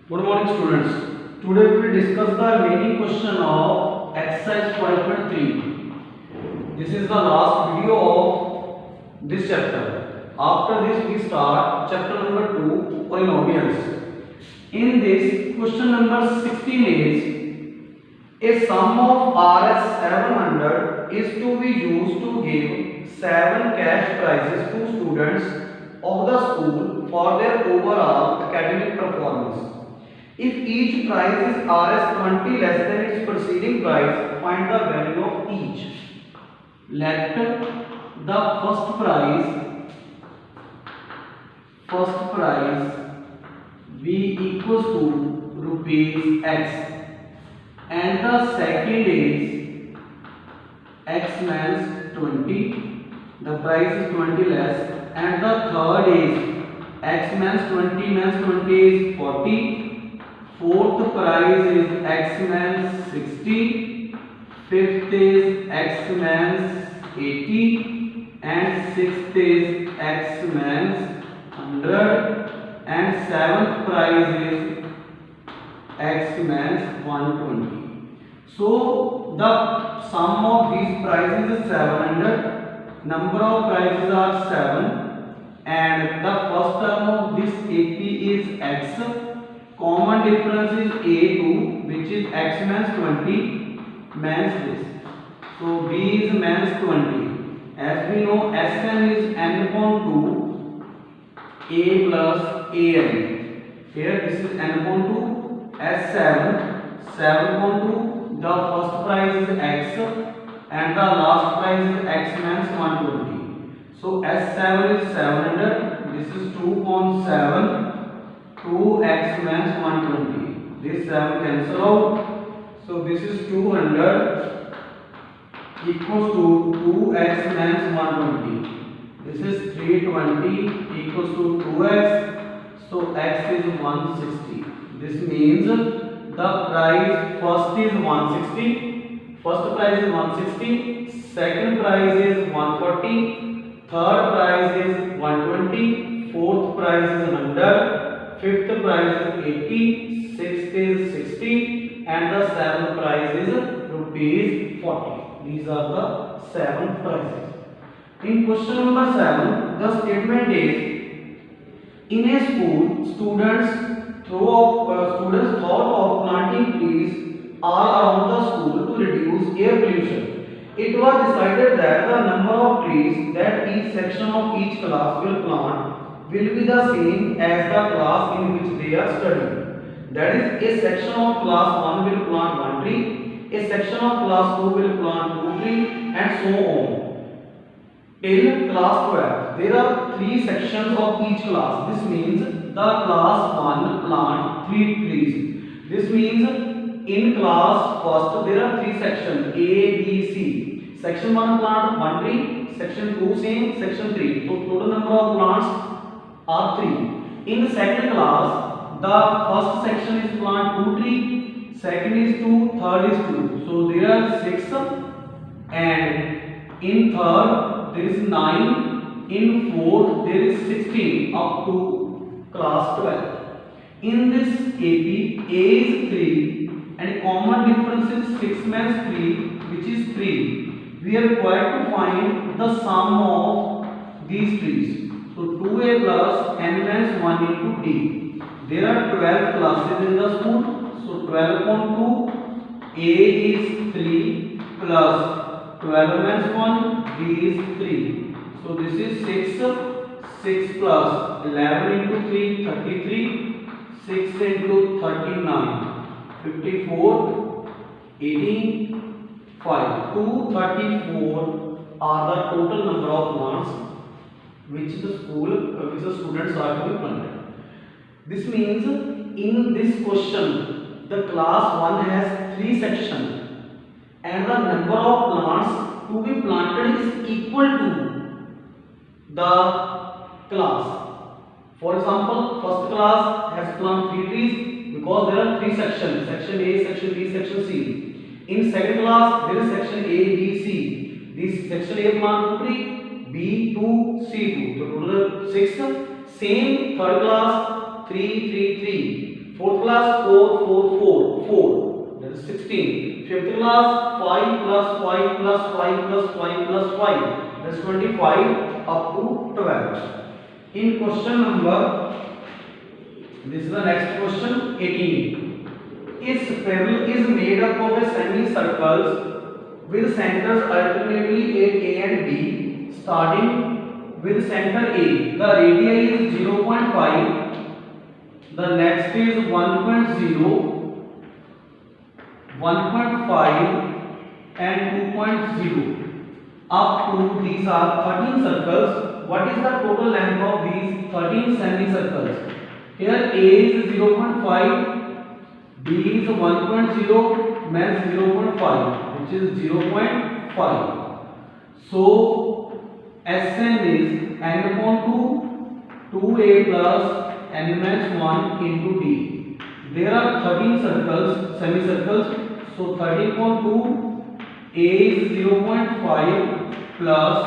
Good morning, students. Today we will discuss the remaining question of exercise 5.3. This is the last video of this chapter. After this, we start chapter number 2, polynomials. In this, question number 16 is a sum of Rs 700 is to be used to give 7 cash prizes to students of the school for their overall academic performance. If each prize is Rs 20 less than its preceding prize, find the value of each. Let the first prize be equals to rupees X, and the second is X means 20. The price is 20 less, and the third is X means 20 is 40. Fourth prize is X means 60. Fifth is X means 80, and sixth is X means 100, and seventh prize is X means 120. So the sum of these prizes is 700. Number of prizes are 7, and the first term of this AP is X. Common difference is A2, which is X means 20 means this. So B is means 20. As we know, Sn is n upon 2 A plus An. Here this is n upon 2. S7 7 upon 2. The first prize is X, and the last prize is X means 120. So S7 is 700. This is 2 upon 7. 2x means 120. This 7 cancel out. So this is 200 equals to 2x means 120. This is 320 equals to 2x. So x is 160. This means the price first is 160. First prize is 160. Second prize is 140. Third prize is 120. Fourth prize is 100. Fifth prize is 80, sixth is 60, and the seventh prize is rupees 40. These are the 7 prizes. In question number 7, the statement is: in a school, students thought of planting trees all around the school to reduce air pollution. It was decided that the number of trees that each section of each class will plant will be the same as the class in which they are studying. That is, a section of class 1 will plant 1 tree, a section of class 2 will plant 2 trees, and so on. Till class 12, there are 3 sections of each class. This means the class 1 plant 3 trees. This means in class first there are 3 sections A, B, C. Section 1 plant 1 tree, section 2 same, section 3. So total number of plants are 3. In the second class, the first section is plant 2 tree, second is 2, third is 2. So there are 6, and in third there is 9, in fourth there is 16 up to class 12. In this AP, A is 3 and common difference is 6 means 3, which is 3. We are required to find the sum of these trees. So 2a plus n minus 1 into d. There are 12 classes in the school. So 12 upon 2, a is 3 plus 12 minus 1, d is 3. So this is 6 plus 11 into 3, 33, 6 into 39, 54, 18, 5. 234 are the total number of plants which the students are to be planted. This means in this question the class 1 has 3 sections and the number of plants to be planted is equal to the class. For example, first class has planted 3 trees because there are 3 sections: section A, section B, section C. In second class there is section A, B, C. This section A plant 2 trees, B2, C2. So total 6. Same third class 3, 3, 3. Fourth class 4, that is 16. Fifth class 5 plus 5 plus 5 plus 5 plus 5, that is 25 up to 12. In question number, this is the next question, 18. A spiral is made up of a semicircles with centers alternately at A and B, starting with center A. The radii is 0.5, the next is 1.0, 1.5 and 2.0. Up to these are 13 circles. What is the total length of these 13 semicircles? Here A is 0.5, B is 1.0, mass 0.5, which is 0.5. So Sn is n upon 2a plus n minus 1 into d. There are 13 circles, semicircles. So 13.2, a is 0.5 plus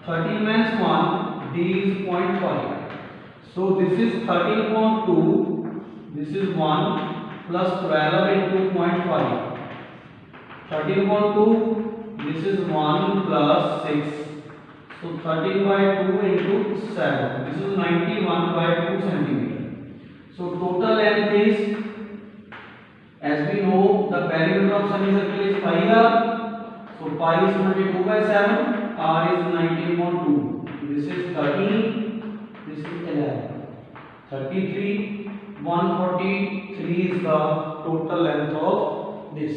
13 minus 1, d is 0.5. So this is 13.2, this is 1 plus 12 into 0.5. 13.2, this is 1 plus 6. So 13 by 2 into 7. This is 91 by 2 centimeter. So total length is, as we know, the perimeter of semicircle is pi r. So pi is 22 by 7, r is 19.2. This is 13, this is 11. 33, 143 is the total length of this.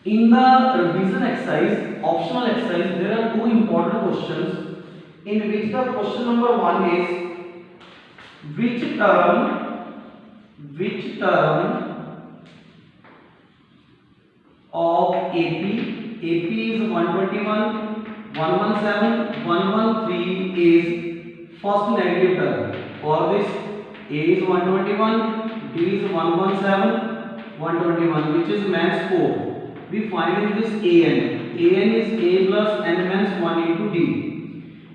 In the revision exercise, optional exercise, there are two important questions in which the question number 1 is which term of AP is 121, 117, 113 is first negative term. For this, A is 121, B is 117, 121, which is mass 4. We find in this an is a plus n minus 1 into d.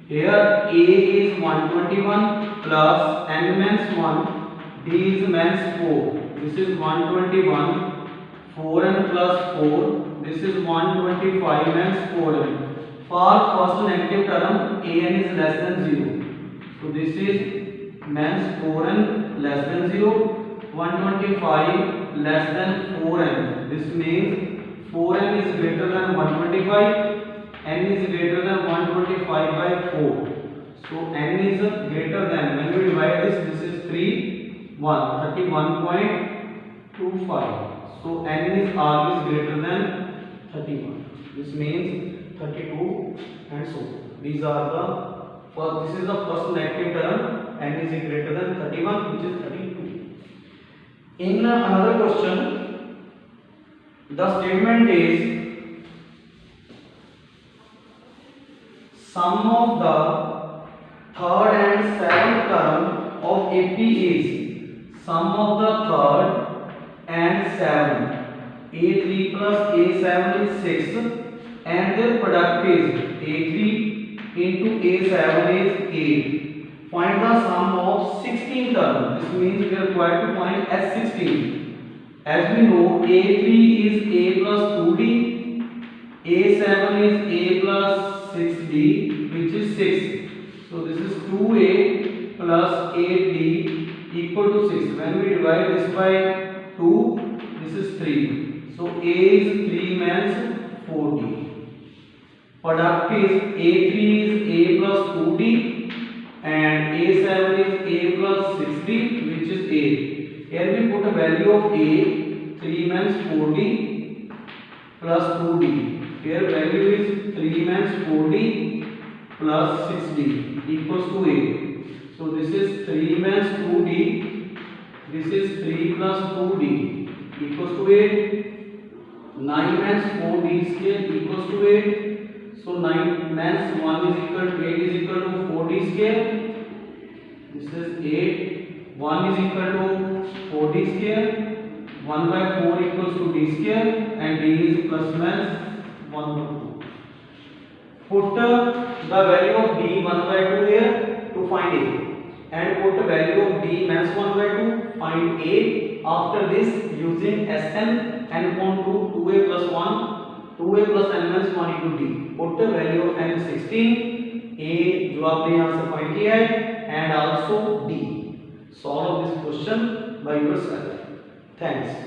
Here a is 121 plus n minus 1, d is minus 4. This is 121, 4n plus 4. This is 125 minus 4n. For first negative term, an is less than 0. So this is minus 4n less than 0, 125 less than 4n. This means 4n is greater than 125, n is greater than 125 by 4. So n is greater than, when we divide this is 31.25. So n is always greater than 31. This means 32 and so on. These are the, this is the first negative term, n is greater than 31, which is 32. In another question, the statement is sum of the third and seventh term of AP is sum of the third and seventh. A3 plus A7 is 6 and their product is A3 into A7 is 8. Find the sum of 16 term. This means we are required to find S16. As we know, A3 is A plus 2D, A7 is A plus 6D, which is 6. So this is 2A plus 8D equal to 6. When we divide this by 2, this is 3. So A is 3 means 4D. Product is A3 is A plus 2D and A7 is A plus 6D, which is 8. Here we put a value of A, 3 means 4D plus 2D. Here value is 3 means 4D plus 6D equals to 8. So this is 3 means 2D, this is 3 plus 2D equals to 8. 9 means 4D square equals to 8. So 9 means 1 is equal to 8 is equal to 4D square. This is 8. 1 is equal to 4D square. 1 by 4 equals to D square and D is plus minus 1 by 2. Put the value of D 1 by 2 here. To to find A and put the value of D minus 1 by 2, find A. After this using Sn n upon 2, 2A plus 1, 2A plus n minus 1 into D, put the value of n 16, A जो आपने यहाँ से find किया है and also D. Solve this question by yourself. Thanks.